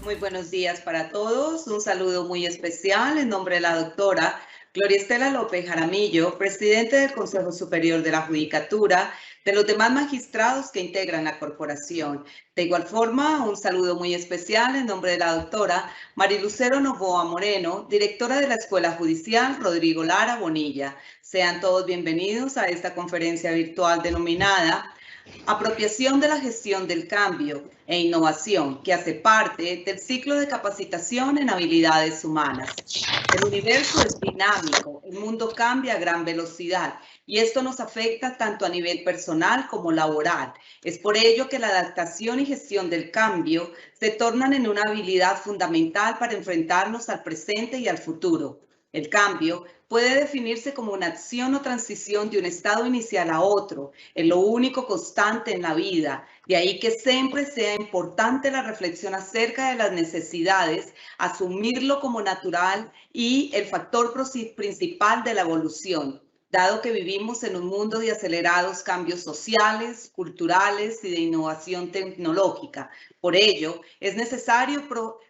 Muy buenos días para todos. Un saludo muy especial en nombre de la doctora Gloria Estela López Jaramillo, presidente del Consejo Superior de la Judicatura, de los demás magistrados que integran la corporación. De igual forma, un saludo muy especial en nombre de la doctora Marilucero Novoa Moreno, directora de la Escuela Judicial Rodrigo Lara Bonilla. Sean todos bienvenidos a esta conferencia virtual denominada Apropiación de la gestión del cambio e innovación, que hace parte del ciclo de capacitación en habilidades humanas. El universo es dinámico, el mundo cambia a gran velocidad y esto nos afecta tanto a nivel personal como laboral. Es por ello que la adaptación y gestión del cambio se tornan en una habilidad fundamental para enfrentarnos al presente y al futuro. El cambio puede definirse como una acción o transición de un estado inicial a otro, es lo único constante en la vida. De ahí que siempre sea importante la reflexión acerca de las necesidades, asumirlo como natural y el factor principal de la evolución, dado que vivimos en un mundo de acelerados cambios sociales, culturales y de innovación tecnológica. Por ello, es necesario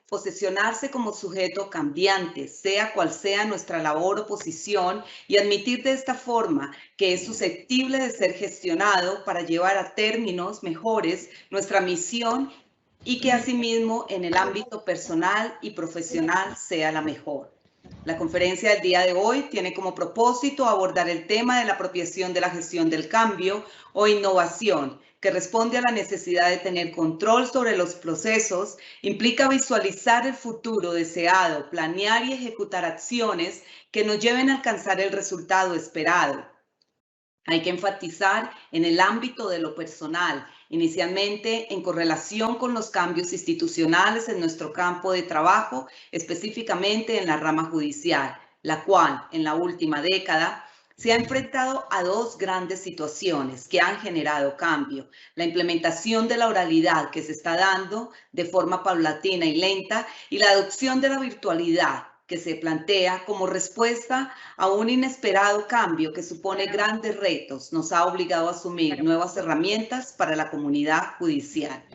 posesionarse como sujeto cambiante, sea cual sea nuestra labor o posición, y admitir de esta forma que es susceptible de ser gestionado para llevar a términos mejores nuestra misión y que asimismo en el ámbito personal y profesional sea la mejor. La conferencia del día de hoy tiene como propósito abordar el tema de la apropiación de la gestión del cambio o innovación, que responde a la necesidad de tener control sobre los procesos, implica visualizar el futuro deseado, planear y ejecutar acciones que nos lleven a alcanzar el resultado esperado. Hay que enfatizar en el ámbito de lo personal, inicialmente en correlación con los cambios institucionales en nuestro campo de trabajo, específicamente en la rama judicial, la cual en la última década se ha enfrentado a dos grandes situaciones que han generado cambio: la implementación de la oralidad que se está dando de forma paulatina y lenta y la adopción de la virtualidad que se plantea como respuesta a un inesperado cambio que supone grandes retos. Nos ha obligado a asumir nuevas herramientas para la comunidad judicial.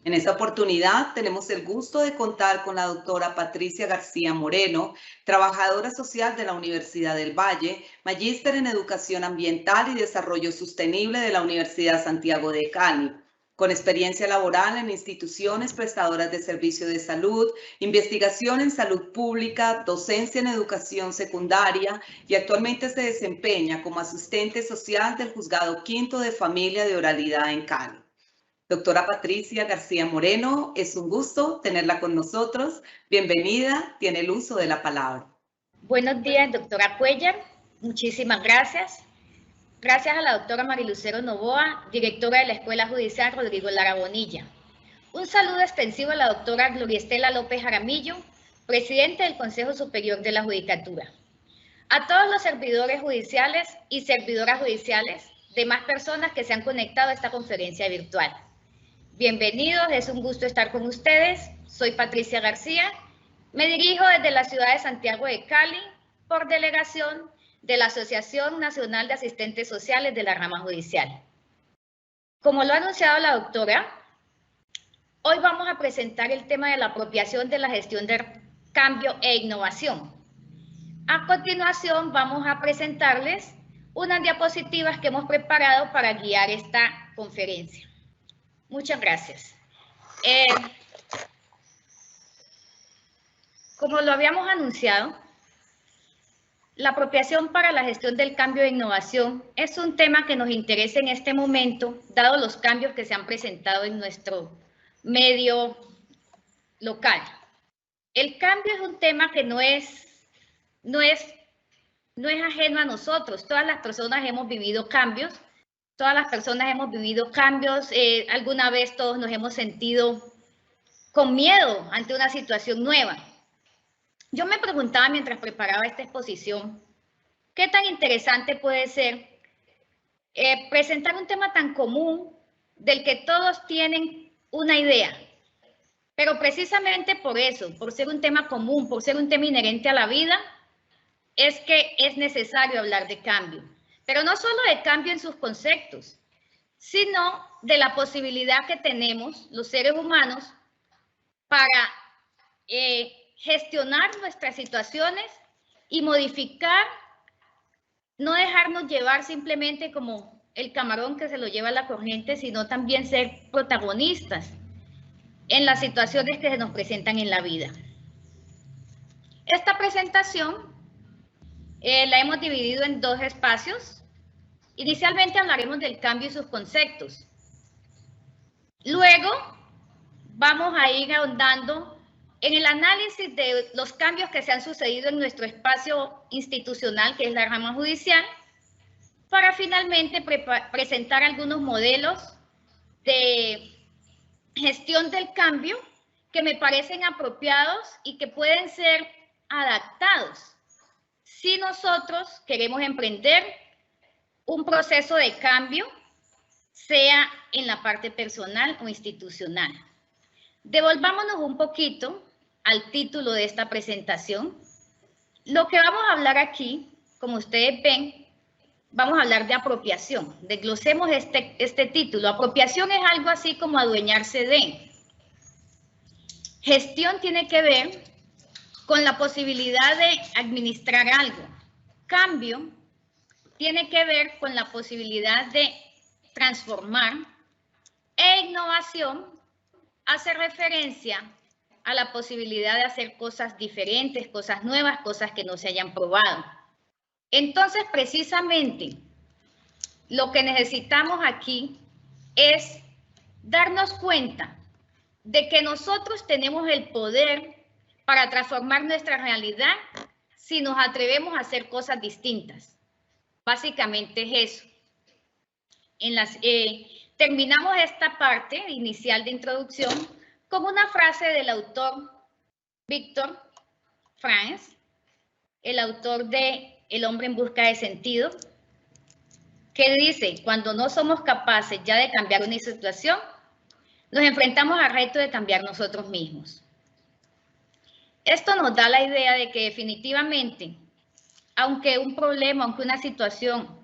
En esta oportunidad tenemos el gusto de contar con la doctora Patricia García Moreno, trabajadora social de la Universidad del Valle, magíster en Educación Ambiental y Desarrollo Sostenible de la Universidad Santiago de Cali, con experiencia laboral en instituciones prestadoras de servicio de salud, investigación en salud pública, docencia en educación secundaria y actualmente se desempeña como asistente social del Juzgado Quinto de Familia de Oralidad en Cali. Doctora Patricia García Moreno, es un gusto tenerla con nosotros. Bienvenida, tiene el uso de la palabra. Buenos días, doctora Cuellar. Muchísimas gracias. Gracias a la doctora Marilucero Novoa, directora de la Escuela Judicial Rodrigo Lara Bonilla. Un saludo extensivo a la doctora Gloria Estela López Jaramillo, presidente del Consejo Superior de la Judicatura. A todos los servidores judiciales y servidoras judiciales, demás personas que se han conectado a esta conferencia virtual. Bienvenidos, es un gusto estar con ustedes. Soy Patricia García. Me dirijo desde la ciudad de Santiago de Cali por delegación de la Asociación Nacional de Asistentes Sociales de la Rama Judicial. Como lo ha anunciado la doctora, hoy vamos a presentar el tema de la apropiación de la gestión del cambio e innovación. A continuación vamos a presentarles unas diapositivas que hemos preparado para guiar esta conferencia. Muchas gracias. Como lo habíamos anunciado, la apropiación para la gestión del cambio e innovación es un tema que nos interesa en este momento, dado los cambios que se han presentado en nuestro medio local. El cambio es un tema que no es ajeno a nosotros. Todas las personas hemos vivido cambios. Alguna vez todos nos hemos sentido con miedo ante una situación nueva. Yo me preguntaba mientras preparaba esta exposición, ¿qué tan interesante puede ser presentar un tema tan común del que todos tienen una idea? Pero precisamente por eso, por ser un tema común, por ser un tema inherente a la vida, es que es necesario hablar de cambio. Pero no solo de cambio en sus conceptos, sino de la posibilidad que tenemos los seres humanos para gestionar nuestras situaciones y modificar, no dejarnos llevar simplemente como el camarón que se lo lleva la corriente, sino también ser protagonistas en las situaciones que se nos presentan en la vida. Esta presentación la hemos dividido en 2 espacios. Inicialmente hablaremos del cambio y sus conceptos. Luego vamos a ir ahondando en el análisis de los cambios que se han sucedido en nuestro espacio institucional, que es la rama judicial, para finalmente presentar algunos modelos de gestión del cambio que me parecen apropiados y que pueden ser adaptados si nosotros queremos emprender un proceso de cambio, sea en la parte personal o institucional. Devolvámonos un poquito al título de esta presentación. Lo que vamos a hablar aquí, como ustedes ven, vamos a hablar de apropiación. Desglosemos este título. Apropiación es algo así como adueñarse de. Gestión tiene que ver con la posibilidad de administrar algo. Cambio tiene que ver con la posibilidad de transformar. E innovación hace referencia a la posibilidad de hacer cosas diferentes, cosas nuevas, cosas que no se hayan probado. Entonces, precisamente, lo que necesitamos aquí es darnos cuenta de que nosotros tenemos el poder para transformar nuestra realidad si nos atrevemos a hacer cosas distintas. Básicamente es eso. Terminamos esta parte inicial de introducción con una frase del autor Viktor Frankl, el autor de El hombre en busca de sentido, que dice: cuando no somos capaces ya de cambiar una situación, nos enfrentamos al reto de cambiar nosotros mismos. Esto nos da la idea de que definitivamente, aunque un problema, aunque una situación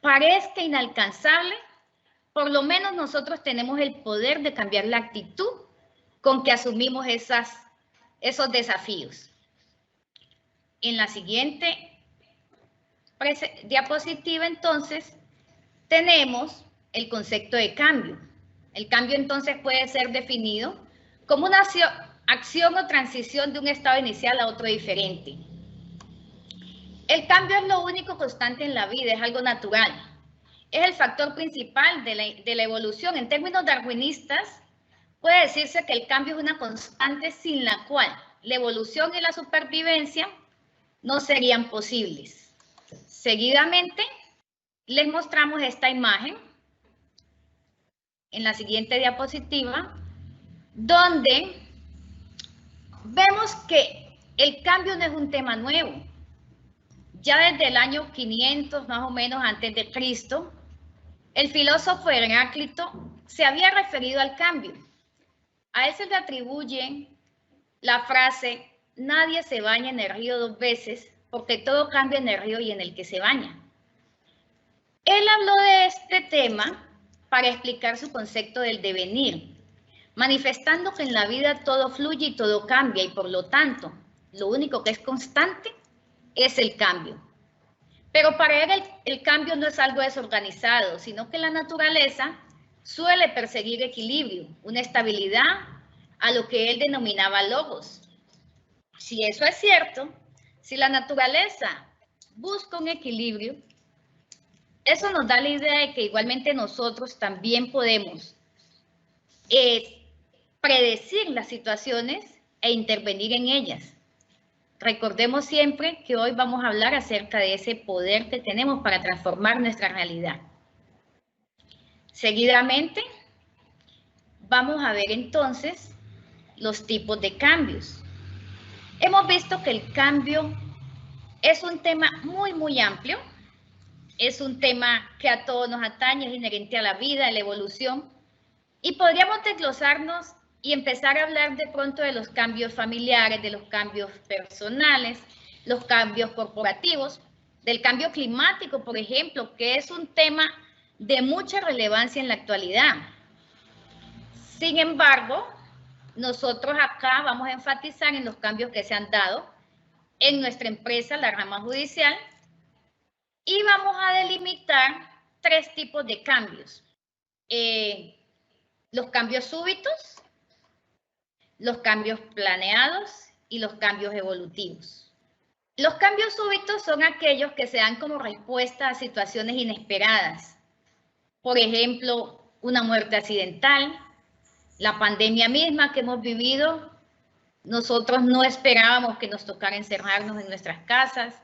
parezca inalcanzable, por lo menos nosotros tenemos el poder de cambiar la actitud con que asumimos esos desafíos. En la siguiente diapositiva, entonces, tenemos el concepto de cambio. El cambio, entonces, puede ser definido como una acción o transición de un estado inicial a otro diferente. El cambio es lo único constante en la vida, es algo natural. Es el factor principal de la evolución. En términos darwinistas, puede decirse que el cambio es una constante sin la cual la evolución y la supervivencia no serían posibles. Seguidamente, les mostramos esta imagen en la siguiente diapositiva, donde vemos que el cambio no es un tema nuevo. Ya desde el año 500, más o menos, antes de Cristo, el filósofo Heráclito se había referido al cambio. A él se le atribuye la frase: nadie se baña en el río 2 veces, porque todo cambia en el río y en el que se baña. Él habló de este tema para explicar su concepto del devenir, manifestando que en la vida todo fluye y todo cambia, y por lo tanto, lo único que es constante es el cambio. Pero para él el cambio no es algo desorganizado, sino que la naturaleza suele perseguir equilibrio, una estabilidad, a lo que él denominaba logos. Si eso es cierto, si la naturaleza busca un equilibrio, eso nos da la idea de que igualmente nosotros también podemos predecir las situaciones e intervenir en ellas. Recordemos siempre que hoy vamos a hablar acerca de ese poder que tenemos para transformar nuestra realidad. Seguidamente, vamos a ver entonces los tipos de cambios. Hemos visto que el cambio es un tema muy amplio, es un tema que a todos nos atañe, es inherente a la vida, a la evolución, y podríamos desglosarnos y empezar a hablar de pronto de los cambios familiares, de los cambios personales, los cambios corporativos, del cambio climático, por ejemplo, que es un tema de mucha relevancia en la actualidad. Sin embargo, nosotros acá vamos a enfatizar en los cambios que se han dado en nuestra empresa, la rama judicial, y vamos a delimitar 3 tipos de cambios. Los cambios súbitos, los cambios planeados y los cambios evolutivos. Los cambios súbitos son aquellos que se dan como respuesta a situaciones inesperadas. Por ejemplo, una muerte accidental, la pandemia misma que hemos vivido. Nosotros no esperábamos que nos tocara encerrarnos en nuestras casas.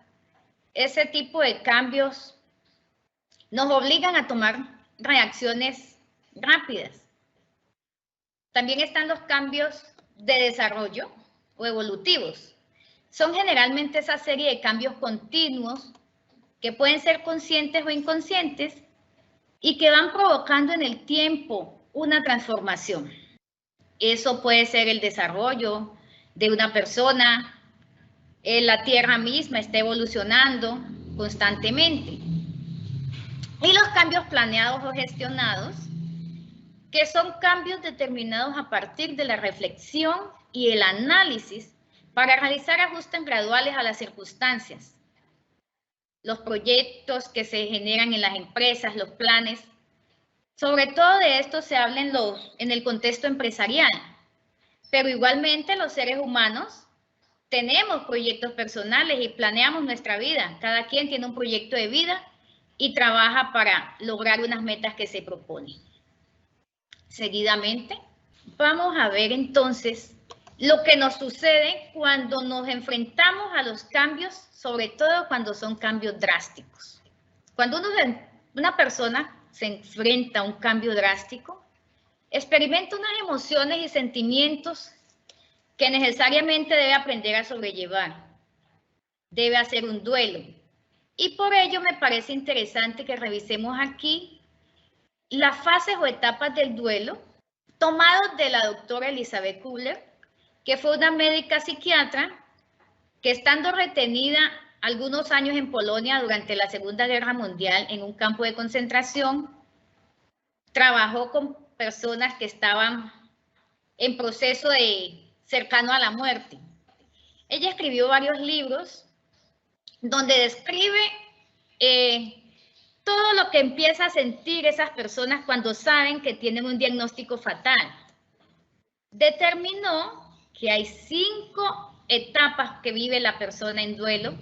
Ese tipo de cambios nos obligan a tomar reacciones rápidas. También están los cambios de desarrollo o evolutivos. Son generalmente esa serie de cambios continuos que pueden ser conscientes o inconscientes y que van provocando en el tiempo una transformación. Eso puede ser el desarrollo de una persona, la Tierra misma está evolucionando constantemente. Y los cambios planeados o gestionados, que son cambios determinados a partir de la reflexión y el análisis para realizar ajustes graduales a las circunstancias. Los proyectos que se generan en las empresas, los planes, sobre todo de esto se habla en el contexto empresarial, pero igualmente los seres humanos tenemos proyectos personales y planeamos nuestra vida. Cada quien tiene un proyecto de vida y trabaja para lograr unas metas que se proponen. Seguidamente, vamos a ver entonces lo que nos sucede cuando nos enfrentamos a los cambios, sobre todo cuando son cambios drásticos. Cuando una persona se enfrenta a un cambio drástico, experimenta unas emociones y sentimientos que necesariamente debe aprender a sobrellevar. Debe hacer un duelo. Y por ello me parece interesante que revisemos aquí las fases o etapas del duelo tomados de la doctora Elizabeth Kubler, que fue una médica psiquiatra que, estando retenida algunos años en Polonia durante la Segunda Guerra Mundial en un campo de concentración, trabajó con personas que estaban en proceso cercano a la muerte. Ella escribió varios libros donde describe todo lo que empieza a sentir esas personas cuando saben que tienen un diagnóstico fatal. Determinó que hay 5 etapas que vive la persona en duelo,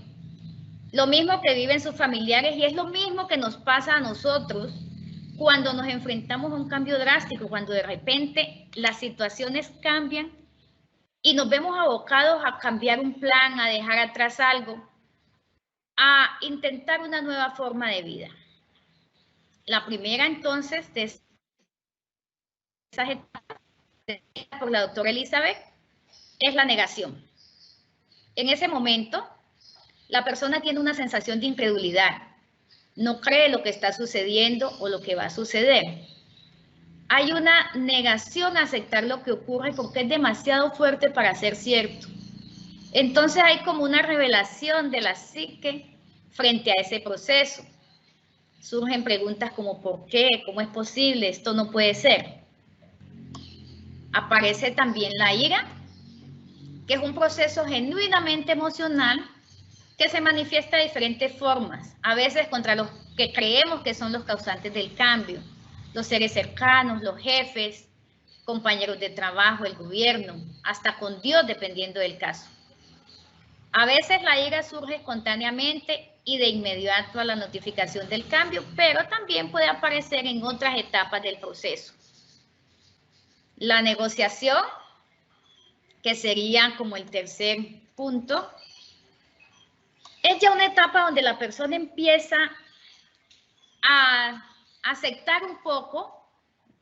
lo mismo que viven sus familiares, y es lo mismo que nos pasa a nosotros cuando nos enfrentamos a un cambio drástico, cuando de repente las situaciones cambian y nos vemos abocados a cambiar un plan, a dejar atrás algo, a intentar una nueva forma de vida. La primera, entonces, de esas etapas por la doctora Elizabeth es la negación. En ese momento, la persona tiene una sensación de incredulidad. No cree lo que está sucediendo o lo que va a suceder. Hay una negación a aceptar lo que ocurre porque es demasiado fuerte para ser cierto. Entonces hay como una revelación de la psique frente a ese proceso. Surgen preguntas como ¿por qué? ¿Cómo es posible? Esto no puede ser. Aparece también la ira, que es un proceso genuinamente emocional que se manifiesta de diferentes formas, a veces contra los que creemos que son los causantes del cambio, los seres cercanos, los jefes, compañeros de trabajo, el gobierno, hasta con Dios, dependiendo del caso. A veces la ira surge espontáneamente y de inmediato a la notificación del cambio, pero también puede aparecer en otras etapas del proceso. La negociación, que sería como el tercer punto, es ya una etapa donde la persona empieza a aceptar un poco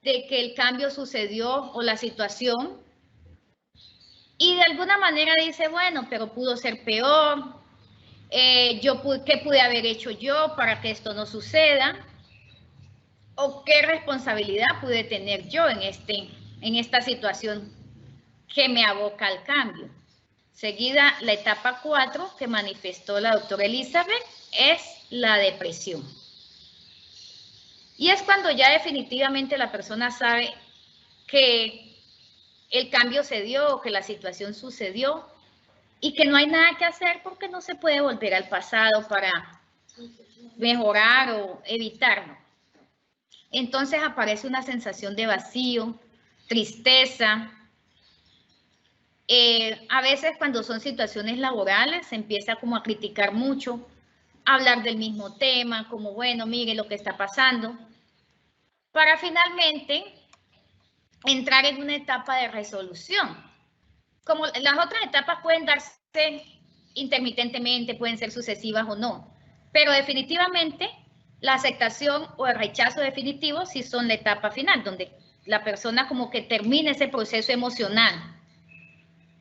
de que el cambio sucedió o la situación, y de alguna manera dice, bueno, pero pudo ser peor, ¿qué pude haber hecho yo para que esto no suceda? ¿O qué responsabilidad pude tener yo en esta situación que me aboca al cambio? Seguida, la etapa 4 que manifestó la doctora Elizabeth es la depresión. Y es cuando ya definitivamente la persona sabe que el cambio se dio, que la situación sucedió y que no hay nada que hacer porque no se puede volver al pasado para mejorar o evitarlo. Entonces aparece una sensación de vacío, tristeza. A veces cuando son situaciones laborales se empieza como a criticar mucho, a hablar del mismo tema, como bueno, mire lo que está pasando, para finalmente entrar en una etapa de resolución. Como las otras etapas pueden darse intermitentemente, pueden ser sucesivas o no, pero definitivamente la aceptación o el rechazo definitivo sí son la etapa final, donde la persona como que termina ese proceso emocional.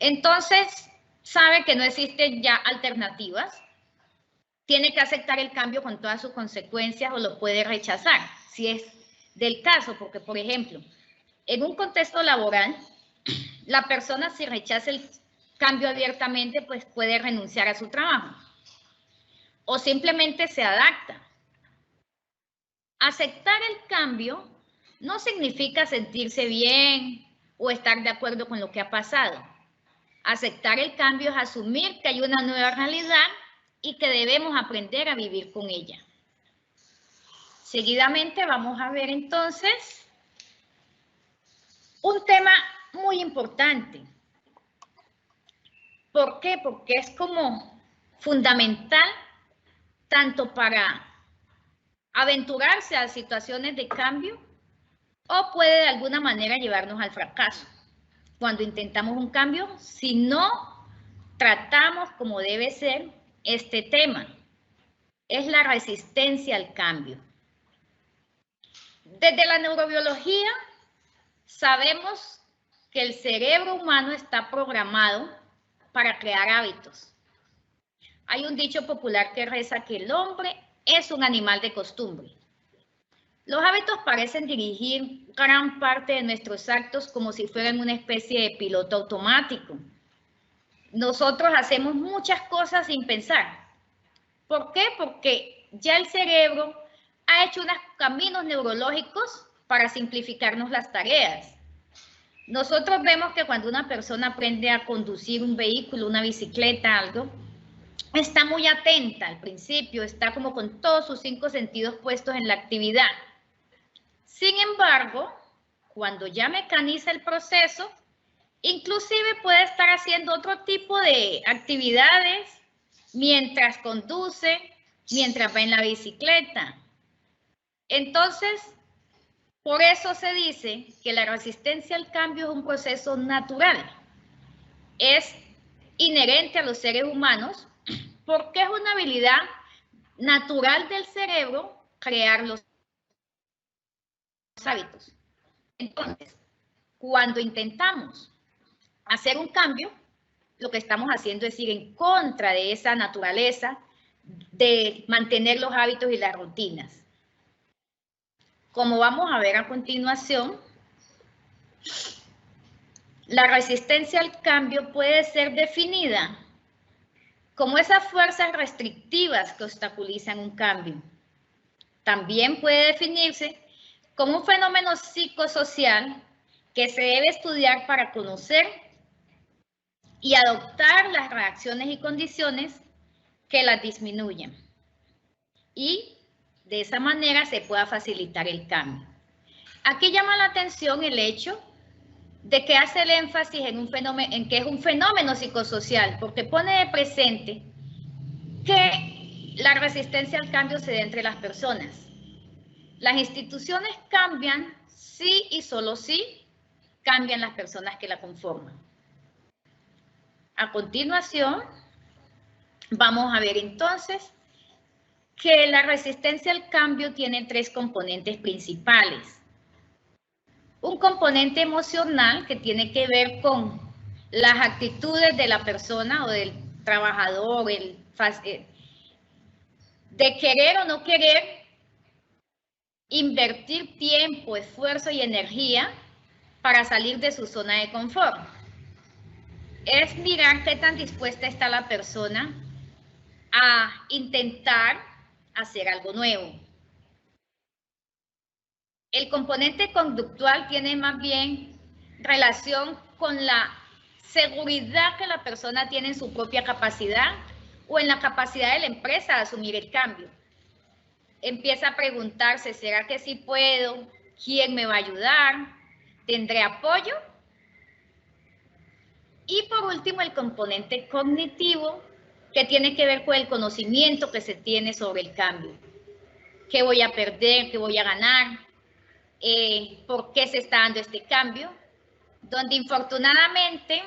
Entonces, sabe que no existen ya alternativas, tiene que aceptar el cambio con todas sus consecuencias o lo puede rechazar, si es del caso, porque por ejemplo, en un contexto laboral, la persona si rechaza el cambio abiertamente, pues puede renunciar a su trabajo o simplemente se adapta. Aceptar el cambio no significa sentirse bien o estar de acuerdo con lo que ha pasado. Aceptar el cambio es asumir que hay una nueva realidad y que debemos aprender a vivir con ella. Seguidamente vamos a ver entonces un tema muy importante. ¿Por qué? Porque es como fundamental tanto para aventurarse a situaciones de cambio o puede de alguna manera llevarnos al fracaso. Cuando intentamos un cambio, si no tratamos como debe ser este tema, es la resistencia al cambio. Desde la neurobiología sabemos que el cerebro humano está programado para crear hábitos. Hay un dicho popular que reza que el hombre es un animal de costumbre. Los hábitos parecen dirigir gran parte de nuestros actos como si fueran una especie de piloto automático. Nosotros hacemos muchas cosas sin pensar. ¿Por qué? Porque ya el cerebro ha hecho unos caminos neurológicos para simplificarnos las tareas. Nosotros vemos que cuando una persona aprende a conducir un vehículo, una bicicleta, algo, está muy atenta al principio, está como con todos sus 5 sentidos puestos en la actividad. Sin embargo, cuando ya mecaniza el proceso, inclusive puede estar haciendo otro tipo de actividades mientras conduce, mientras va en la bicicleta. Entonces, por eso se dice que la resistencia al cambio es un proceso natural. Es inherente a los seres humanos porque es una habilidad natural del cerebro crear los hábitos. Entonces, cuando intentamos hacer un cambio, lo que estamos haciendo es ir en contra de esa naturaleza de mantener los hábitos y las rutinas. Como vamos a ver a continuación, la resistencia al cambio puede ser definida como esas fuerzas restrictivas que obstaculizan un cambio. También puede definirse como un fenómeno psicosocial que se debe estudiar para conocer y adoptar las reacciones y condiciones que las disminuyen. Y de esa manera se pueda facilitar el cambio. Aquí llama la atención el hecho de que hace el énfasis en que es un fenómeno psicosocial, porque pone de presente que la resistencia al cambio se da entre las personas. Las instituciones cambian si y solo si cambian las personas que la conforman. A continuación, vamos a ver entonces que la resistencia al cambio tiene 3 componentes principales. Un componente emocional que tiene que ver con las actitudes de la persona o del trabajador, de querer o no querer invertir tiempo, esfuerzo y energía para salir de su zona de confort. Es mirar qué tan dispuesta está la persona a intentar hacer algo nuevo. El componente conductual tiene más bien relación con la seguridad que la persona tiene en su propia capacidad o en la capacidad de la empresa de asumir el cambio. Empieza a preguntarse, ¿será que sí puedo? ¿Quién me va a ayudar? ¿Tendré apoyo? Y por último, el componente cognitivo, que tiene que ver con el conocimiento que se tiene sobre el cambio. ¿Qué voy a perder? ¿Qué voy a ganar? ¿Por qué se está dando este cambio? Donde infortunadamente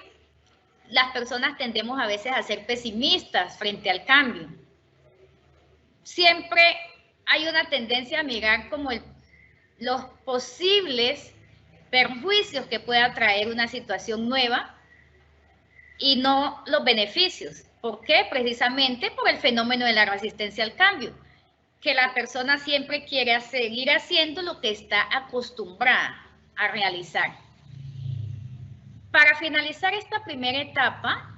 las personas tendemos a veces a ser pesimistas frente al cambio. Siempre hay una tendencia a mirar como los posibles perjuicios que pueda traer una situación nueva y no los beneficios. ¿Por qué? Precisamente por el fenómeno de la resistencia al cambio, que la persona siempre quiere seguir haciendo lo que está acostumbrada a realizar. Para finalizar esta primera etapa,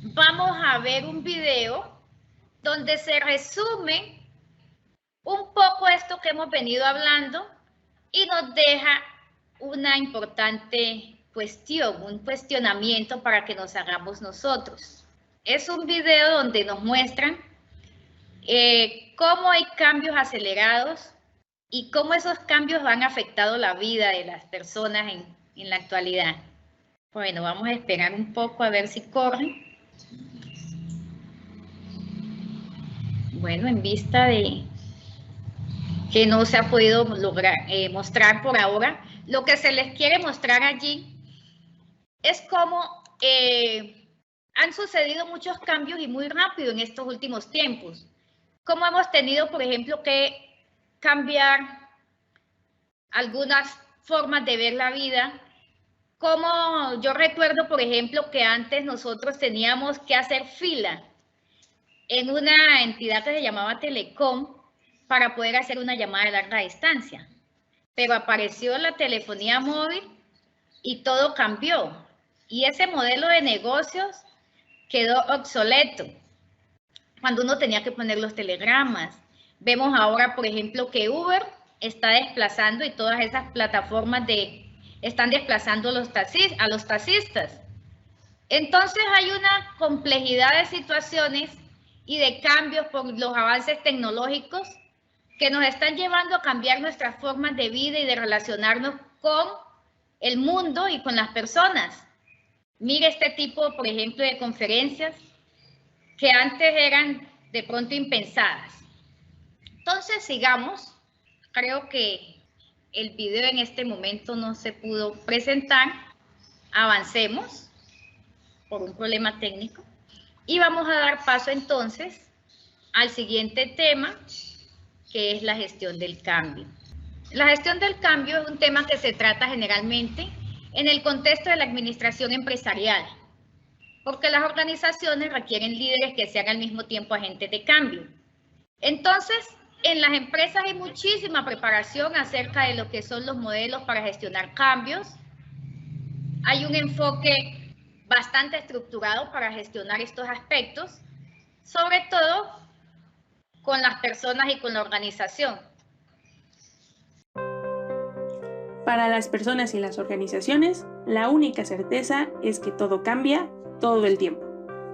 vamos a ver un video donde se resume un poco esto que hemos venido hablando y nos deja una importante cuestión, un cuestionamiento para que nos hagamos nosotros. Es un video donde nos muestran cómo hay cambios acelerados y cómo esos cambios han afectado la vida de las personas en la actualidad. Bueno, vamos a esperar un poco a ver si corre. Bueno, en vista de que no se ha podido lograr mostrar por ahora, lo que se les quiere mostrar allí es cómo han sucedido muchos cambios y muy rápido en estos últimos tiempos. Cómo hemos tenido, por ejemplo, que cambiar algunas formas de ver la vida. Como yo recuerdo, por ejemplo, que antes nosotros teníamos que hacer fila en una entidad que se llamaba Telecom para poder hacer una llamada de larga distancia. Pero apareció la telefonía móvil y todo cambió. Y ese modelo de negocios quedó obsoleto cuando uno tenía que poner los telegramas. Vemos ahora, por ejemplo, que Uber está desplazando y todas esas plataformas están desplazando a los taxistas. Entonces hay una complejidad de situaciones y de cambios por los avances tecnológicos que nos están llevando a cambiar nuestras formas de vida y de relacionarnos con el mundo y con las personas. Mire este tipo, por ejemplo, de conferencias que antes eran de pronto impensadas. Entonces, sigamos. Creo que el video en este momento no se pudo presentar. Avancemos por un problema técnico. Y vamos a dar paso entonces al siguiente tema, que es la gestión del cambio. La gestión del cambio es un tema que se trata generalmente en el contexto de la administración empresarial, porque las organizaciones requieren líderes que sean al mismo tiempo agentes de cambio. Entonces, en las empresas hay muchísima preparación acerca de lo que son los modelos para gestionar cambios. Hay un enfoque bastante estructurado para gestionar estos aspectos, sobre todo con las personas y con la organización. Para las personas y las organizaciones, la única certeza es que todo cambia todo el tiempo,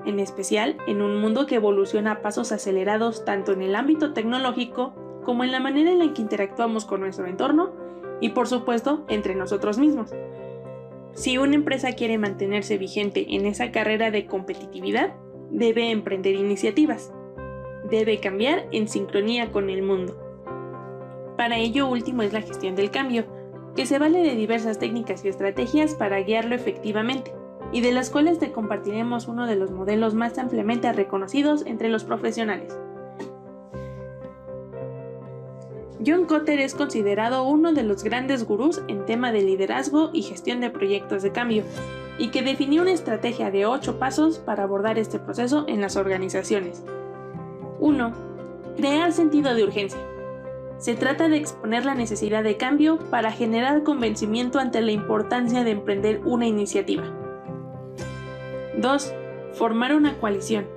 en especial en un mundo que evoluciona a pasos acelerados tanto en el ámbito tecnológico como en la manera en la que interactuamos con nuestro entorno y, por supuesto, entre nosotros mismos. Si una empresa quiere mantenerse vigente en esa carrera de competitividad, debe emprender iniciativas. Debe cambiar en sincronía con el mundo. Para ello último es la gestión del cambio, que se vale de diversas técnicas y estrategias para guiarlo efectivamente, y de las cuales te compartiremos uno de los modelos más ampliamente reconocidos entre los profesionales. John Kotter es considerado uno de los grandes gurús en tema de liderazgo y gestión de proyectos de cambio, y que definió una estrategia de 8 pasos para abordar este proceso en las organizaciones. 1. Crear sentido de urgencia. Se trata de exponer la necesidad de cambio para generar convencimiento ante la importancia de emprender una iniciativa. 2. Formar una coalición,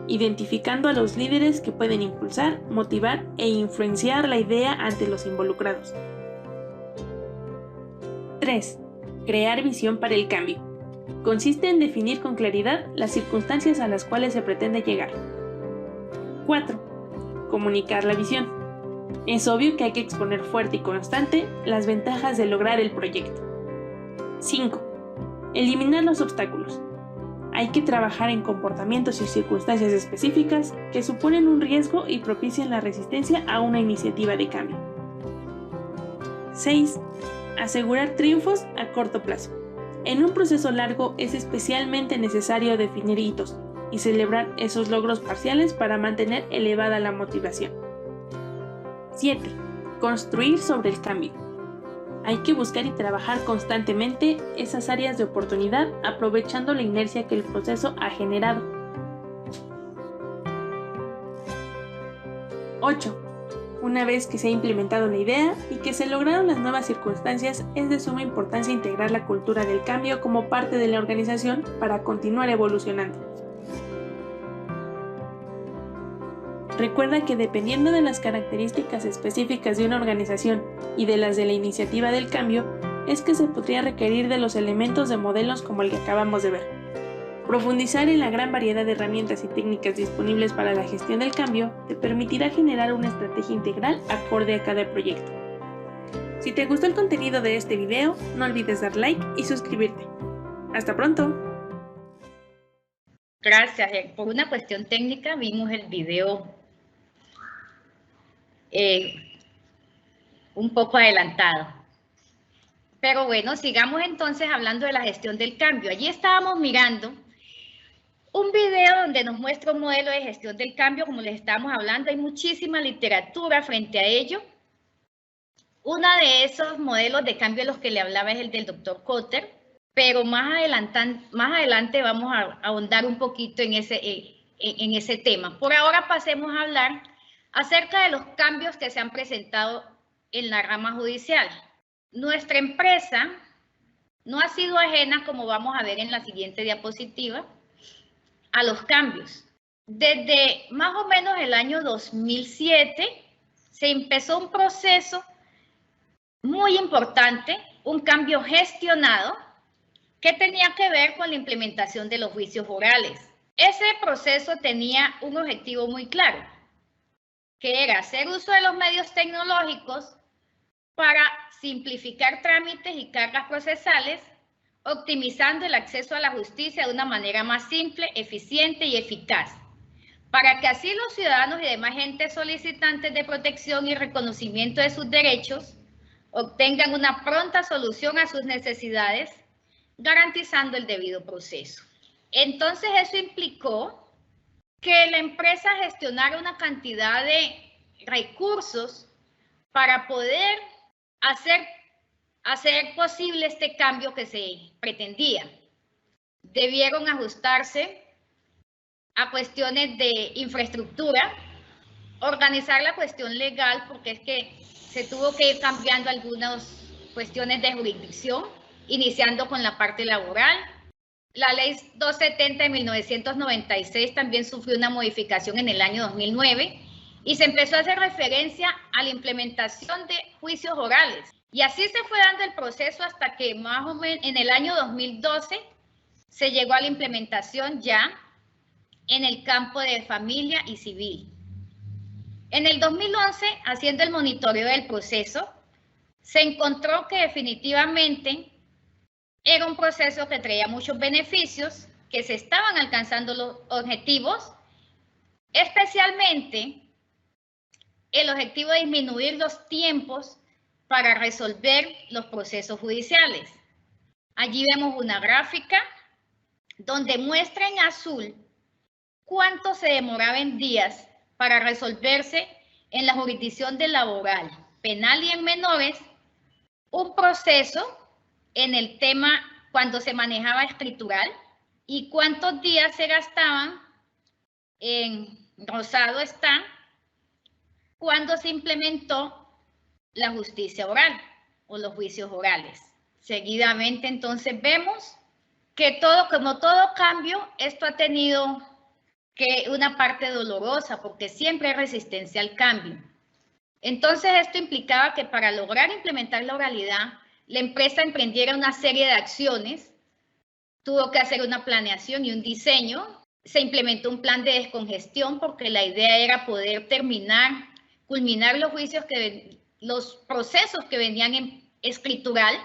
identificando a los líderes que pueden impulsar, motivar e influenciar la idea ante los involucrados. 3. Crear visión para el cambio. Consiste en definir con claridad las circunstancias a las cuales se pretende llegar. 4. Comunicar la visión. Es obvio que hay que exponer fuerte y constante las ventajas de lograr el proyecto. 5. Eliminar los obstáculos. Hay que trabajar en comportamientos y circunstancias específicas que suponen un riesgo y propician la resistencia a una iniciativa de cambio. 6. Asegurar triunfos a corto plazo. En un proceso largo es especialmente necesario definir hitos y celebrar esos logros parciales para mantener elevada la motivación. 7. Construir sobre el cambio. Hay que buscar y trabajar constantemente esas áreas de oportunidad aprovechando la inercia que el proceso ha generado. 8. Una vez que se ha implementado la idea y que se lograron las nuevas circunstancias, es de suma importancia integrar la cultura del cambio como parte de la organización para continuar evolucionando. Recuerda que dependiendo de las características específicas de una organización y de las de la iniciativa del cambio, es que se podría requerir de los elementos de modelos como el que acabamos de ver. Profundizar en la gran variedad de herramientas y técnicas disponibles para la gestión del cambio te permitirá generar una estrategia integral acorde a cada proyecto. Si te gustó el contenido de este video, no olvides dar like y suscribirte. ¡Hasta pronto! Gracias. Por una cuestión técnica vimos el video un poco adelantado. Pero bueno, sigamos entonces hablando de la gestión del cambio. Allí estábamos mirando un video donde nos muestra un modelo de gestión del cambio, como les estábamos hablando. Hay muchísima literatura frente a ello. Uno de esos modelos de cambio de los que le hablaba es el del doctor Kotter, pero más adelante vamos a ahondar un poquito en ese tema. Por ahora pasemos a hablar acerca de los cambios que se han presentado en la rama judicial. Nuestra empresa no ha sido ajena, como vamos a ver en la siguiente diapositiva, a los cambios. Desde más o menos el año 2007 se empezó un proceso muy importante, un cambio gestionado que tenía que ver con la implementación de los juicios orales. Ese proceso tenía un objetivo muy claro, que era hacer uso de los medios tecnológicos para simplificar trámites y cargas procesales, optimizando el acceso a la justicia de una manera más simple, eficiente y eficaz, para que así los ciudadanos y demás entes solicitantes de protección y reconocimiento de sus derechos obtengan una pronta solución a sus necesidades, garantizando el debido proceso. Entonces, eso implicó que la empresa gestionara una cantidad de recursos para poder hacer posible este cambio que se pretendía. Debieron ajustarse a cuestiones de infraestructura, organizar la cuestión legal, porque es que se tuvo que ir cambiando algunas cuestiones de jurisdicción, iniciando con la parte laboral. La ley 270 de 1996 también sufrió una modificación en el año 2009 y se empezó a hacer referencia a la implementación de juicios orales. Y así se fue dando el proceso hasta que más o menos en el año 2012 se llegó a la implementación ya en el campo de familia y civil. En el 2011, haciendo el monitoreo del proceso, se encontró que definitivamente era un proceso que traía muchos beneficios, que se estaban alcanzando los objetivos, especialmente el objetivo de disminuir los tiempos para resolver los procesos judiciales. Allí vemos una gráfica donde muestra en azul cuánto se demoraba en días para resolverse en la jurisdicción de laboral, penal y en menores, un proceso en el tema cuando se manejaba escritural y cuántos días se gastaban, en rosado está, cuando se implementó la justicia oral o los juicios orales. Seguidamente entonces vemos que como todo cambio, esto ha tenido una parte dolorosa porque siempre hay resistencia al cambio. Entonces esto implicaba que para lograr implementar la oralidad la empresa emprendiera una serie de acciones, tuvo que hacer una planeación y un diseño, se implementó un plan de descongestión porque la idea era poder culminar los procesos que venían en escritural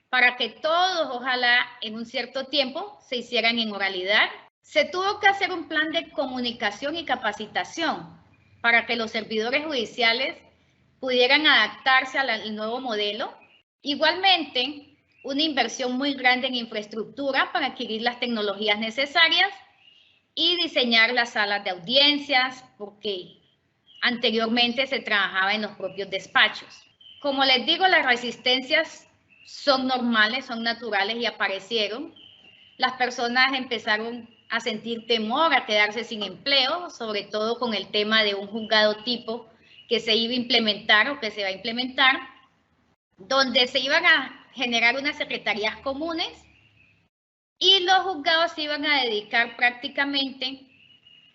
para que todos, ojalá en un cierto tiempo, se hicieran en oralidad. Se tuvo que hacer un plan de comunicación y capacitación para que los servidores judiciales pudieran adaptarse al nuevo modelo. Igualmente, una inversión muy grande en infraestructura para adquirir las tecnologías necesarias y diseñar las salas de audiencias, porque anteriormente se trabajaba en los propios despachos. Como les digo, las resistencias son normales, son naturales y aparecieron. Las personas empezaron a sentir temor, a quedarse sin empleo, sobre todo con el tema de un juzgado tipo que se iba a implementar o que se va a implementar, donde se iban a generar unas secretarías comunes y los juzgados se iban a dedicar prácticamente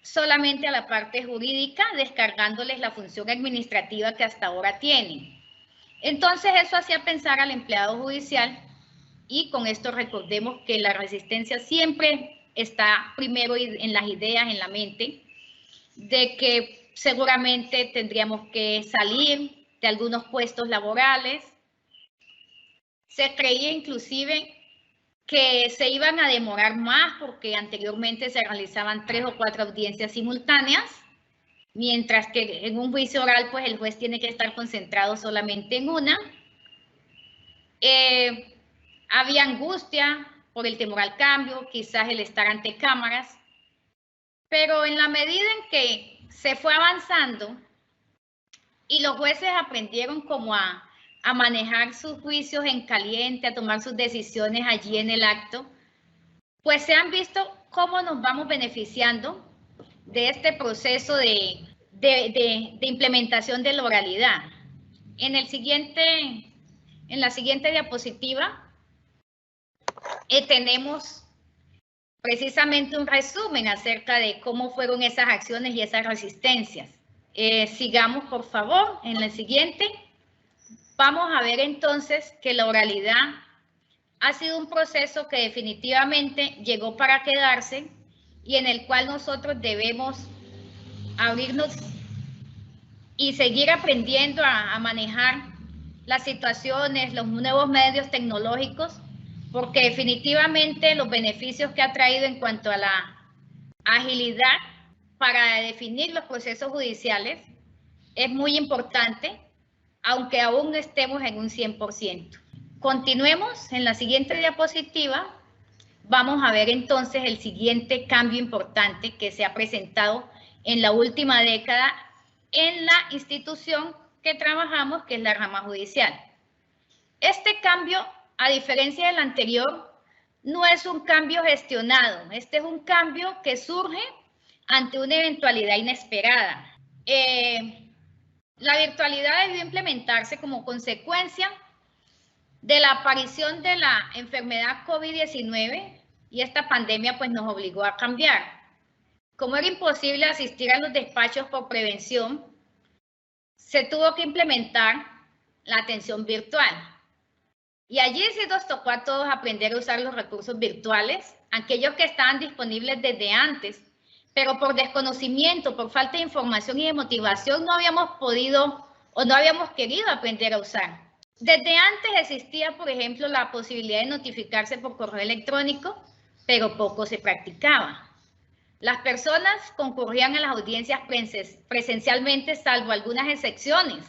solamente a la parte jurídica, descargándoles la función administrativa que hasta ahora tienen. Entonces eso hacía pensar al empleado judicial, y con esto recordemos que la resistencia siempre está primero en las ideas, en la mente, de que seguramente tendríamos que salir de algunos puestos laborales. Se creía inclusive que se iban a demorar más porque anteriormente se realizaban 3 o 4 audiencias simultáneas, mientras que en un juicio oral pues el juez tiene que estar concentrado solamente en una. Había angustia por el temor al cambio, quizás el estar ante cámaras, pero en la medida en que se fue avanzando y los jueces aprendieron como a manejar sus juicios en caliente, a tomar sus decisiones allí en el acto, pues se han visto cómo nos vamos beneficiando de este proceso de implementación de la oralidad. En la siguiente diapositiva tenemos precisamente un resumen acerca de cómo fueron esas acciones y esas resistencias. Sigamos, por favor, en la siguiente. Vamos a ver entonces que la oralidad ha sido un proceso que definitivamente llegó para quedarse y en el cual nosotros debemos abrirnos y seguir aprendiendo a manejar las situaciones, los nuevos medios tecnológicos, porque definitivamente los beneficios que ha traído en cuanto a la agilidad para definir los procesos judiciales es muy importante, aunque aún no estemos en un 100%. Continuemos en la siguiente diapositiva. Vamos a ver entonces el siguiente cambio importante que se ha presentado en la última década en la institución que trabajamos, que es la rama judicial. Este cambio, a diferencia del anterior, no es un cambio gestionado. Este es un cambio que surge ante una eventualidad inesperada. La virtualidad debió implementarse como consecuencia de la aparición de la enfermedad COVID-19 y esta pandemia pues nos obligó a cambiar. Como era imposible asistir a los despachos por prevención, se tuvo que implementar la atención virtual. Y allí sí nos tocó a todos aprender a usar los recursos virtuales, aquellos que estaban disponibles desde antes, pero por desconocimiento, por falta de información y de motivación no habíamos podido o no habíamos querido aprender a usar. Desde antes existía, por ejemplo, la posibilidad de notificarse por correo electrónico, pero poco se practicaba. Las personas concurrían a las audiencias presencialmente, salvo algunas excepciones.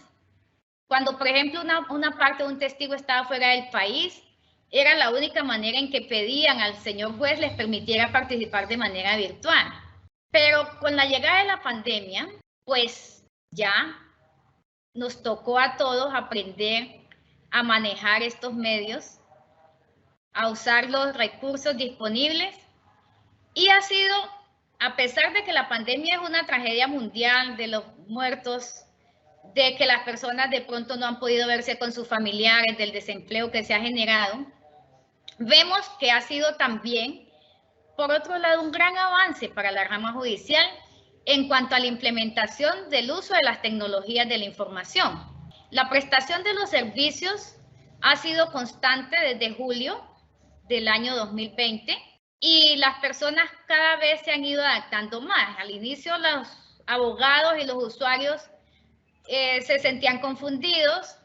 Cuando, por ejemplo, una parte de un testigo estaba fuera del país, era la única manera en que pedían al señor juez les permitiera participar de manera virtual. Pero con la llegada de la pandemia, pues ya nos tocó a todos aprender a manejar estos medios, a usar los recursos disponibles, y ha sido, a pesar de que la pandemia es una tragedia mundial, de los muertos, de que las personas de pronto no han podido verse con sus familiares, del desempleo que se ha generado, vemos que ha sido también, por otro lado, un gran avance para la rama judicial en cuanto a la implementación del uso de las tecnologías de la información. La prestación de los servicios ha sido constante desde julio del año 2020 y las personas cada vez se han ido adaptando más. Al inicio los abogados y los usuarios se sentían confundidos,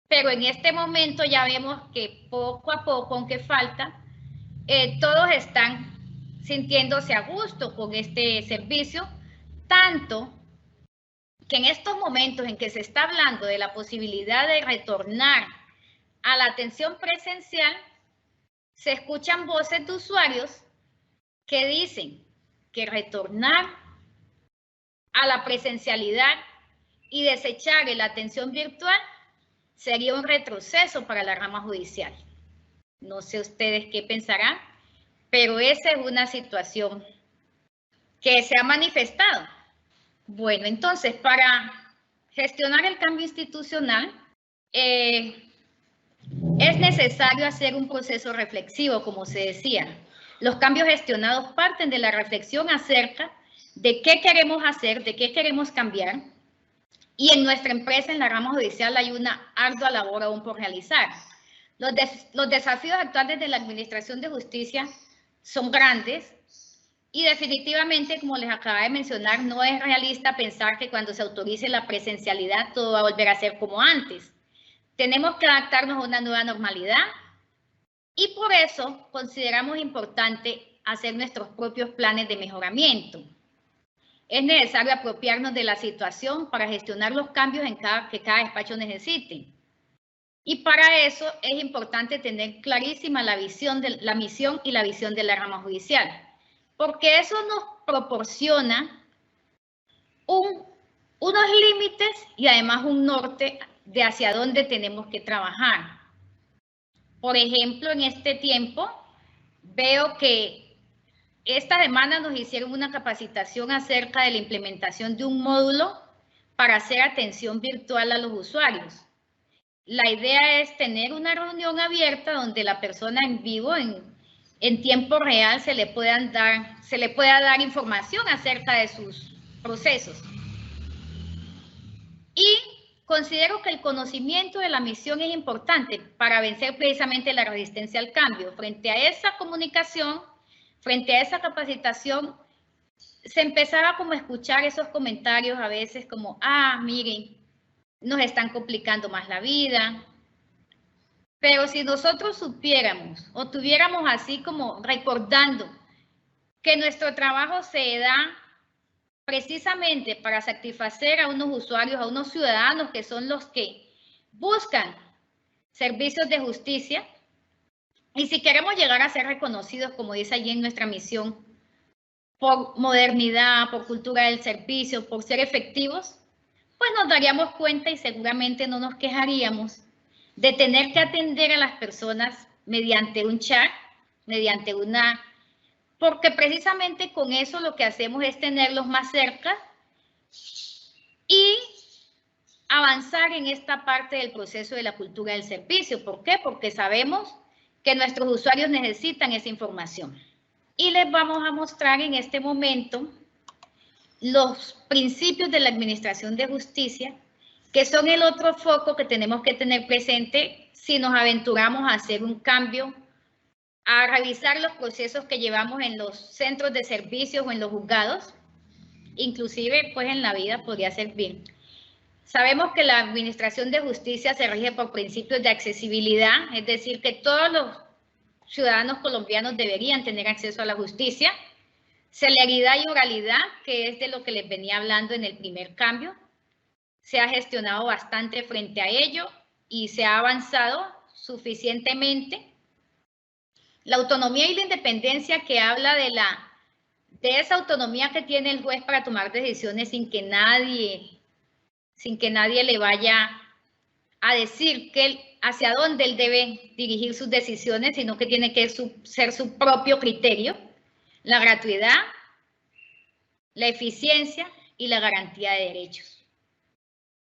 pero en este momento ya vemos que poco a poco, aunque falta, todos están sintiéndose a gusto con este servicio, tanto que en estos momentos en que se está hablando de la posibilidad de retornar a la atención presencial, se escuchan voces de usuarios que dicen que retornar a la presencialidad y desechar la atención virtual sería un retroceso para la rama judicial. No sé ustedes qué pensarán, pero esa es una situación que se ha manifestado. Bueno, entonces, para gestionar el cambio institucional, es necesario hacer un proceso reflexivo, como se decía. Los cambios gestionados parten de la reflexión acerca de qué queremos hacer, de qué queremos cambiar, y en nuestra empresa, en la rama judicial, hay una ardua labor aún por realizar. Los desafíos actuales de la Administración de Justicia son grandes y definitivamente, como les acaba de mencionar, no es realista pensar que cuando se autorice la presencialidad todo va a volver a ser como antes. Tenemos que adaptarnos a una nueva normalidad y por eso consideramos importante hacer nuestros propios planes de mejoramiento. Es necesario apropiarnos de la situación para gestionar los cambios que cada despacho necesite. Y para eso es importante tener clarísima la misión y la visión de la rama judicial, porque eso nos proporciona unos límites y además un norte de hacia dónde tenemos que trabajar. Por ejemplo, en este tiempo veo que esta semana nos hicieron una capacitación acerca de la implementación de un módulo para hacer atención virtual a los usuarios. La idea es tener una reunión abierta donde la persona en vivo, en tiempo real, se le pueda dar información acerca de sus procesos. Y considero que el conocimiento de la misión es importante para vencer precisamente la resistencia al cambio. Frente a esa comunicación, frente a esa capacitación, se empezaba como a escuchar esos comentarios a veces como, miren, nos están complicando más la vida. Pero si nosotros supiéramos o tuviéramos así como recordando que nuestro trabajo se da precisamente para satisfacer a unos usuarios, a unos ciudadanos que son los que buscan servicios de justicia, y si queremos llegar a ser reconocidos, como dice allí en nuestra misión, por modernidad, por cultura del servicio, por ser efectivos, pues nos daríamos cuenta y seguramente no nos quejaríamos de tener que atender a las personas mediante un chat, porque precisamente con eso lo que hacemos es tenerlos más cerca y avanzar en esta parte del proceso de la cultura del servicio. ¿Por qué? Porque sabemos que nuestros usuarios necesitan esa información. Y les vamos a mostrar en este momento los principios de la Administración de Justicia, que son el otro foco que tenemos que tener presente si nos aventuramos a hacer un cambio, a revisar los procesos que llevamos en los centros de servicios o en los juzgados, inclusive pues en la vida podría ser bien. Sabemos que la Administración de Justicia se rige por principios de accesibilidad, es decir, que todos los ciudadanos colombianos deberían tener acceso a la justicia, celeridad y oralidad, que es de lo que les venía hablando en el primer cambio. Se ha gestionado bastante frente a ello y se ha avanzado suficientemente. La autonomía y la independencia, que habla de esa autonomía que tiene el juez para tomar decisiones sin que nadie le vaya a decir hacia dónde él debe dirigir sus decisiones, sino que tiene que ser su propio criterio. La gratuidad, la eficiencia y la garantía de derechos.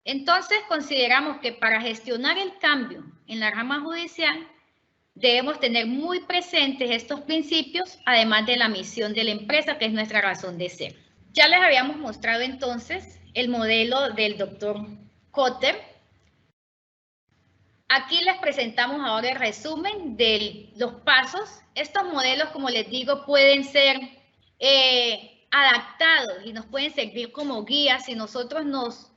Entonces, consideramos que para gestionar el cambio en la rama judicial, debemos tener muy presentes estos principios, además de la misión de la empresa, que es nuestra razón de ser. Ya les habíamos mostrado entonces el modelo del doctor Kotter, Aquí les presentamos ahora el resumen de los pasos. Estos modelos, como les digo, pueden ser adaptados y nos pueden servir como guía si nosotros nos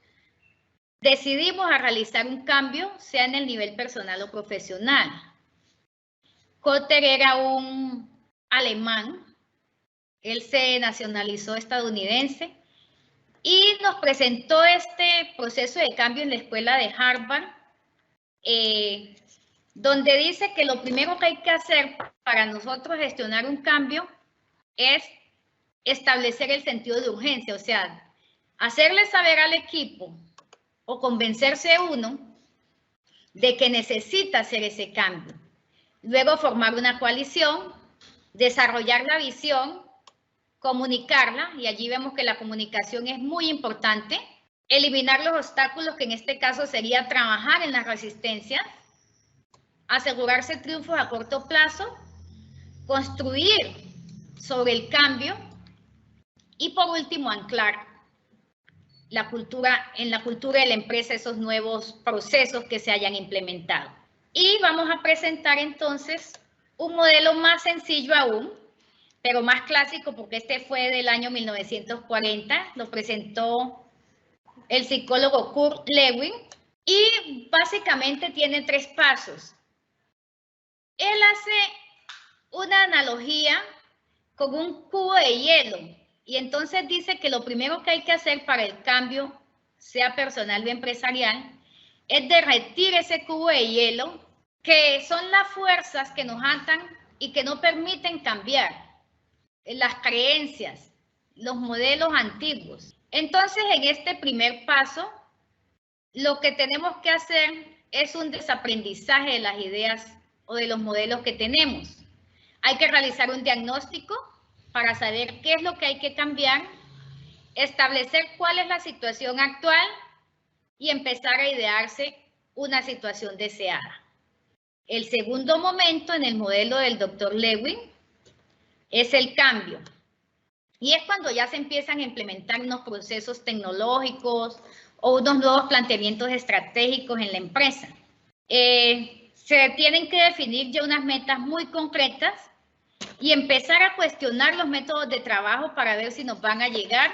decidimos a realizar un cambio, sea en el nivel personal o profesional. Kotter era un alemán, él se nacionalizó estadounidense y nos presentó este proceso de cambio en la escuela de Harvard, donde dice que lo primero que hay que hacer para nosotros gestionar un cambio es establecer el sentido de urgencia, o sea, hacerle saber al equipo o convencerse uno de que necesita hacer ese cambio. Luego formar una coalición, desarrollar la visión, comunicarla, y allí vemos que la comunicación es muy importante, eliminar los obstáculos, que en este caso sería trabajar en las resistencias, asegurarse triunfos a corto plazo, construir sobre el cambio y por último anclar en la cultura de la empresa esos nuevos procesos que se hayan implementado. Y vamos a presentar entonces un modelo más sencillo aún, pero más clásico, porque este fue del año 1940, lo presentó el psicólogo Kurt Lewin, y básicamente tiene 3 pasos. Él hace una analogía con un cubo de hielo, y entonces dice que lo primero que hay que hacer para el cambio, sea personal o empresarial, es derretir ese cubo de hielo, que son las fuerzas que nos atan y que no permiten cambiar las creencias, los modelos antiguos. Entonces, en este primer paso, lo que tenemos que hacer es un desaprendizaje de las ideas o de los modelos que tenemos. Hay que realizar un diagnóstico para saber qué es lo que hay que cambiar, establecer cuál es la situación actual y empezar a idearse una situación deseada. El segundo momento en el modelo del Dr. Lewin es el cambio. Y es cuando ya se empiezan a implementar unos procesos tecnológicos o unos nuevos planteamientos estratégicos en la empresa. Se tienen que definir ya unas metas muy concretas y empezar a cuestionar los métodos de trabajo para ver si nos van a llevar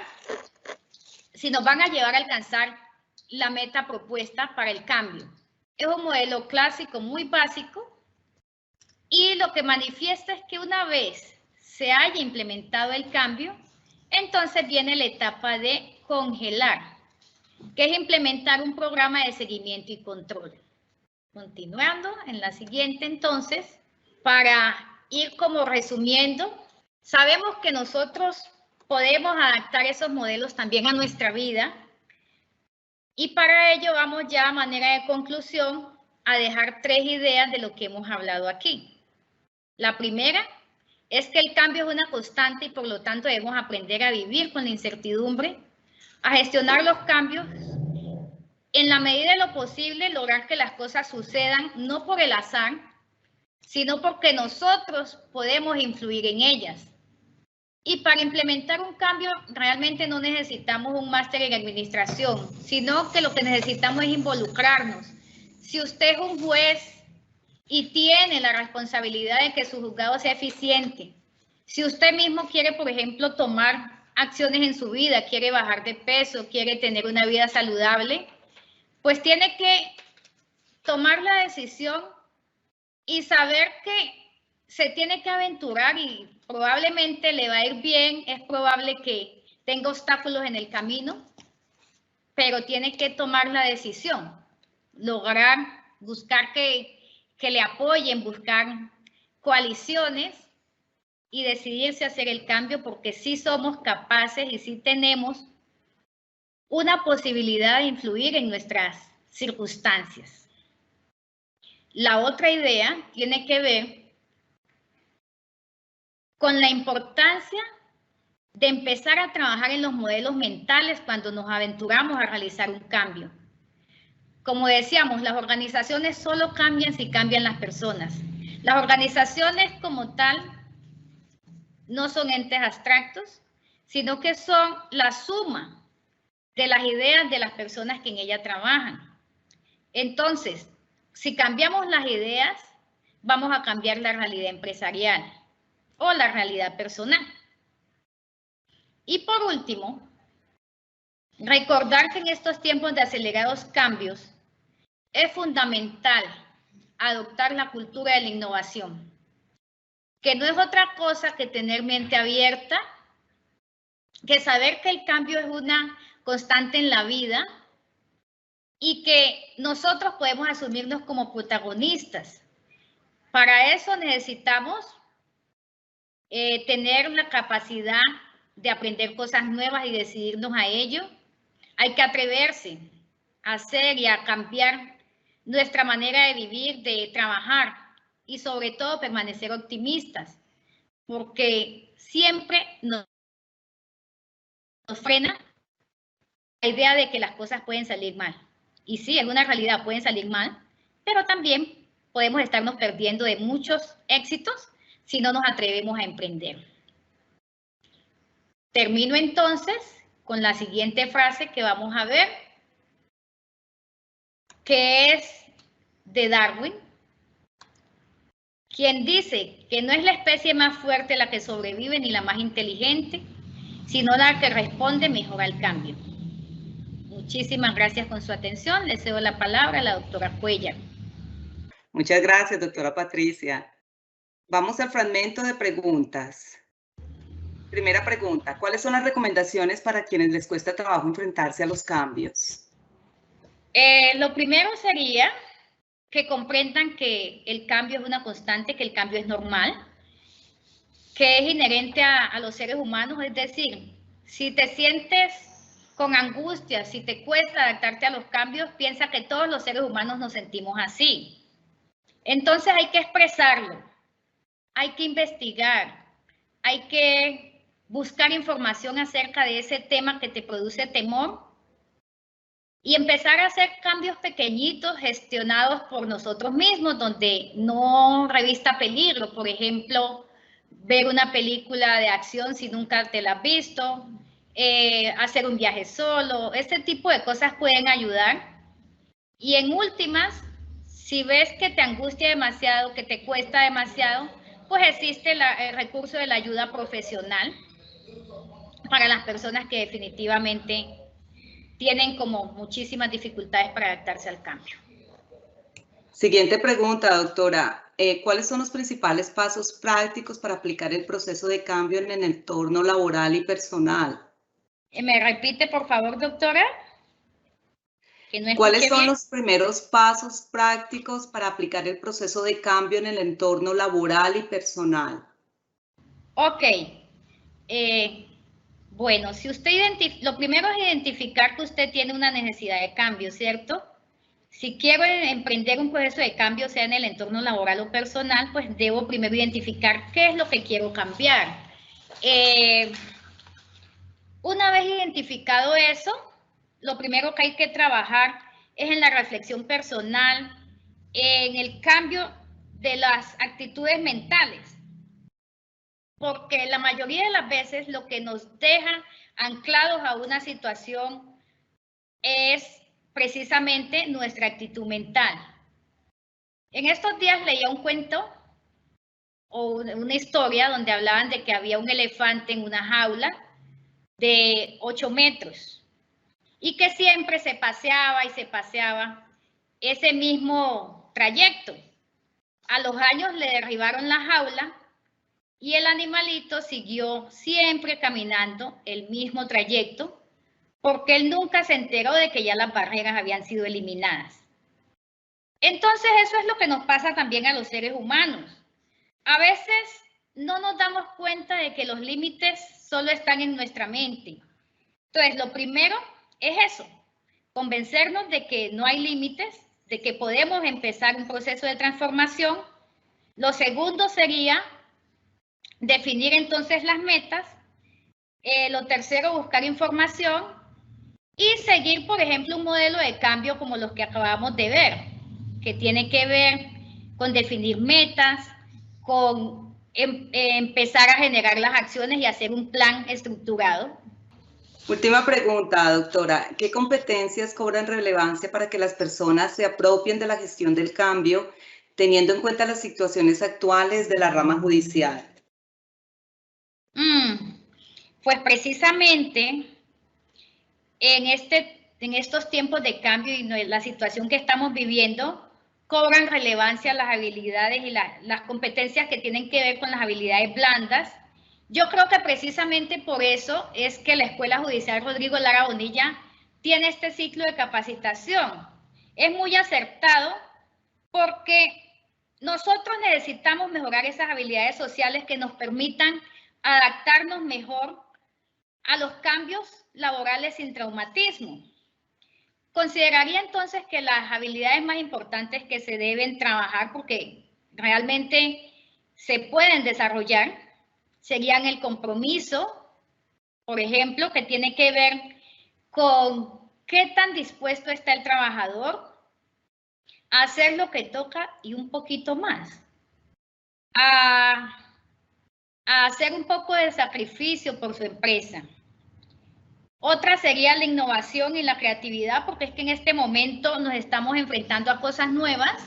a alcanzar la meta propuesta para el cambio. Es un modelo clásico muy básico y lo que manifiesta es que una vez se haya implementado el cambio, entonces viene la etapa de congelar, que es implementar un programa de seguimiento y control. Continuando en la siguiente, entonces, para ir como resumiendo, sabemos que nosotros podemos adaptar esos modelos también a nuestra vida, y para ello vamos ya a manera de conclusión a dejar 3 ideas de lo que hemos hablado aquí. La primera es que el cambio es una constante y por lo tanto debemos aprender a vivir con la incertidumbre, a gestionar los cambios, en la medida de lo posible lograr que las cosas sucedan no por el azar, sino porque nosotros podemos influir en ellas. Y para implementar un cambio realmente no necesitamos un máster en administración, sino que lo que necesitamos es involucrarnos. Si usted es un juez y tiene la responsabilidad de que su juzgado sea eficiente, si usted mismo quiere, por ejemplo, tomar acciones en su vida, quiere bajar de peso, quiere tener una vida saludable, pues tiene que tomar la decisión y saber que se tiene que aventurar y probablemente le va a ir bien, es probable que tenga obstáculos en el camino, pero tiene que tomar la decisión, lograr, buscar que le apoyen, buscar coaliciones y decidirse a hacer el cambio, porque sí somos capaces y sí tenemos una posibilidad de influir en nuestras circunstancias. La otra idea tiene que ver con la importancia de empezar a trabajar en los modelos mentales cuando nos aventuramos a realizar un cambio. Como decíamos, las organizaciones solo cambian si cambian las personas. Las organizaciones como tal no son entes abstractos, sino que son la suma de las ideas de las personas que en ella trabajan. Entonces, si cambiamos las ideas, vamos a cambiar la realidad empresarial o la realidad personal. Y por último, recordar que en estos tiempos de acelerados cambios es fundamental adoptar la cultura de la innovación, que no es otra cosa que tener mente abierta, que saber que el cambio es una constante en la vida y que nosotros podemos asumirnos como protagonistas. Para eso necesitamos tener la capacidad de aprender cosas nuevas y decidirnos a ello. Hay que atreverse a hacer y a cambiar nuestra manera de vivir, de trabajar y sobre todo permanecer optimistas, porque siempre nos frena la idea de que las cosas pueden salir mal. Y sí, en una realidad pueden salir mal, pero también podemos estarnos perdiendo de muchos éxitos si no nos atrevemos a emprender. Termino entonces con la siguiente frase que vamos a ver, que es de Darwin, quien dice que no es la especie más fuerte la que sobrevive ni la más inteligente, sino la que responde mejor al cambio. Muchísimas gracias por su atención. Le cedo la palabra a la doctora Cuellar. Muchas gracias, doctora Patricia. Vamos al fragmento de preguntas. Primera pregunta, ¿cuáles son las recomendaciones para quienes les cuesta trabajo enfrentarse a los cambios? Lo primero sería que comprendan que el cambio es una constante, que el cambio es normal, que es inherente a los seres humanos, es decir, si te sientes con angustia, si te cuesta adaptarte a los cambios, piensa que todos los seres humanos nos sentimos así. Entonces hay que expresarlo, hay que investigar, hay que buscar información acerca de ese tema que te produce temor y empezar a hacer cambios pequeñitos gestionados por nosotros mismos, donde no revista peligro. Por ejemplo, ver una película de acción si nunca te la has visto, hacer un viaje solo, ese tipo de cosas pueden ayudar. Y en últimas, si ves que te angustia demasiado, que te cuesta demasiado, pues existe el recurso de la ayuda profesional para las personas que definitivamente tienen como muchísimas dificultades para adaptarse al cambio. Siguiente pregunta, doctora. ¿Cuáles son los principales pasos prácticos para aplicar el proceso de cambio en el entorno laboral y personal? ¿Me repite, por favor, doctora? ¿Cuáles son los primeros pasos prácticos para aplicar el proceso de cambio en el entorno laboral y personal? Ok. Bueno, si usted lo primero es identificar que usted tiene una necesidad de cambio, ¿cierto? Si quiero emprender un proceso de cambio, sea en el entorno laboral o personal, pues debo primero identificar qué es lo que quiero cambiar. Una vez identificado eso, lo primero que hay que trabajar es en la reflexión personal, en el cambio de las actitudes mentales. Porque la mayoría de las veces lo que nos deja anclados a una situación es precisamente nuestra actitud mental. En estos días leía un cuento o una historia donde hablaban de que había un elefante en una jaula de 8 metros y que siempre se paseaba y se paseaba ese mismo trayecto. A los años le derribaron la jaula y el animalito siguió siempre caminando el mismo trayecto porque él nunca se enteró de que ya las barreras habían sido eliminadas. Entonces eso es lo que nos pasa también a los seres humanos. A veces no nos damos cuenta de que los límites solo están en nuestra mente. Entonces lo primero es eso, convencernos de que no hay límites, de que podemos empezar un proceso de transformación. Lo segundo sería definir entonces las metas. Lo tercero, buscar información y seguir, por ejemplo, un modelo de cambio como los que acabamos de ver, que tiene que ver con definir metas, con empezar a generar las acciones y hacer un plan estructurado. Última pregunta, doctora. ¿Qué competencias cobran relevancia para que las personas se apropien de la gestión del cambio, teniendo en cuenta las situaciones actuales de la rama judicial? Pues precisamente en estos tiempos de cambio y la situación que estamos viviendo, cobran relevancia las habilidades y las competencias que tienen que ver con las habilidades blandas. Yo creo que precisamente por eso es que la Escuela Judicial Rodrigo Lara Bonilla tiene este ciclo de capacitación. Es muy acertado porque nosotros necesitamos mejorar esas habilidades sociales que nos permitan adaptarnos mejor a los cambios laborales sin traumatismo. Consideraría entonces que las habilidades más importantes que se deben trabajar, porque realmente se pueden desarrollar, serían el compromiso, por ejemplo, que tiene que ver con qué tan dispuesto está el trabajador a hacer lo que toca y un poquito más, a hacer un poco de sacrificio por su empresa. Otra sería la innovación y la creatividad, porque es que en este momento nos estamos enfrentando a cosas nuevas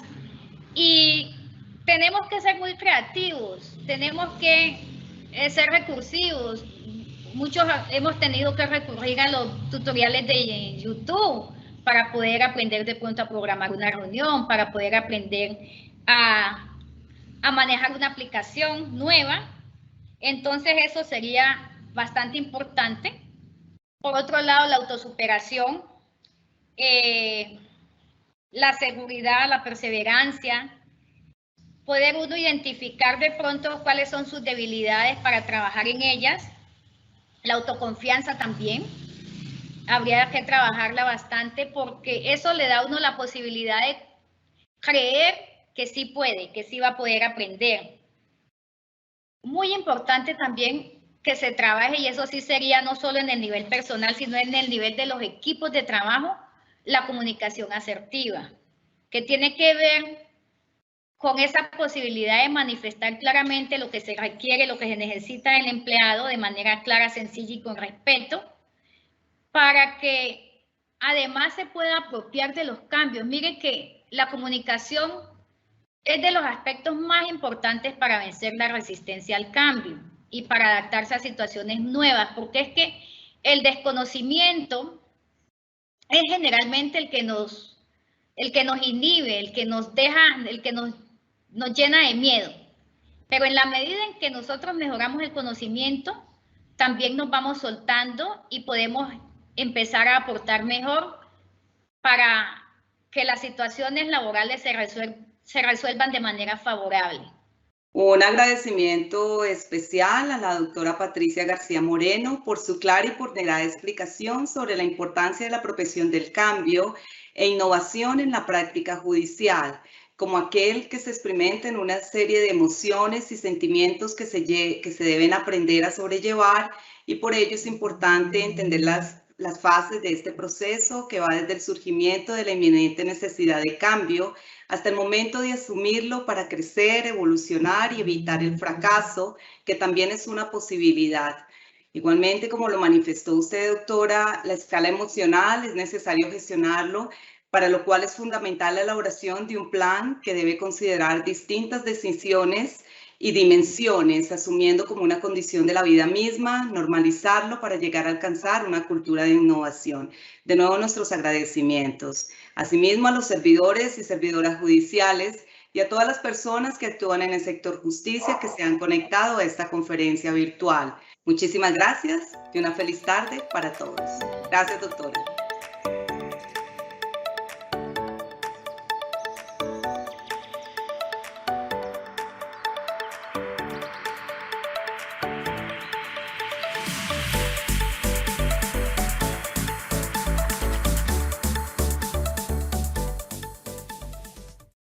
y tenemos que ser muy creativos, tenemos que ser recursivos. Muchos hemos tenido que recurrir a los tutoriales de YouTube para poder aprender de pronto a programar una reunión, para poder aprender a manejar una aplicación nueva. Entonces eso sería bastante importante. Por otro lado, la autosuperación, la seguridad, la perseverancia, poder uno identificar de pronto cuáles son sus debilidades para trabajar en ellas, la autoconfianza también, habría que trabajarla bastante porque eso le da a uno la posibilidad de creer que sí puede, que sí va a poder aprender. Muy importante también que se trabaje, y eso sí sería no solo en el nivel personal, sino en el nivel de los equipos de trabajo, la comunicación asertiva, que tiene que ver con esa posibilidad de manifestar claramente lo que se requiere, lo que se necesita del empleado de manera clara, sencilla y con respeto, para que además se pueda apropiar de los cambios. Miren que la comunicación es de los aspectos más importantes para vencer la resistencia al cambio y para adaptarse a situaciones nuevas, porque es que el desconocimiento es generalmente el que nos inhibe, el que nos deja, el que nos llena de miedo. Pero en la medida en que nosotros mejoramos el conocimiento, también nos vamos soltando y podemos empezar a aportar mejor para que las situaciones laborales se resuelvan de manera favorable. Un agradecimiento especial a la doctora Patricia García Moreno por su clara y ponderada explicación sobre la importancia de la profesión del cambio e innovación en la práctica judicial, como aquel que se experimenta en una serie de emociones y sentimientos que se deben aprender a sobrellevar, y por ello es importante entender las fases de este proceso que va desde el surgimiento de la inminente necesidad de cambio hasta el momento de asumirlo para crecer, evolucionar y evitar el fracaso, que también es una posibilidad. Igualmente, como lo manifestó usted, doctora, la escala emocional es necesario gestionarlo, para lo cual es fundamental la elaboración de un plan que debe considerar distintas decisiones y dimensiones, asumiendo como una condición de la vida misma, normalizarlo para llegar a alcanzar una cultura de innovación. De nuevo, nuestros agradecimientos. Asimismo, a los servidores y servidoras judiciales y a todas las personas que actúan en el sector justicia que se han conectado a esta conferencia virtual. Muchísimas gracias y una feliz tarde para todos. Gracias, doctora.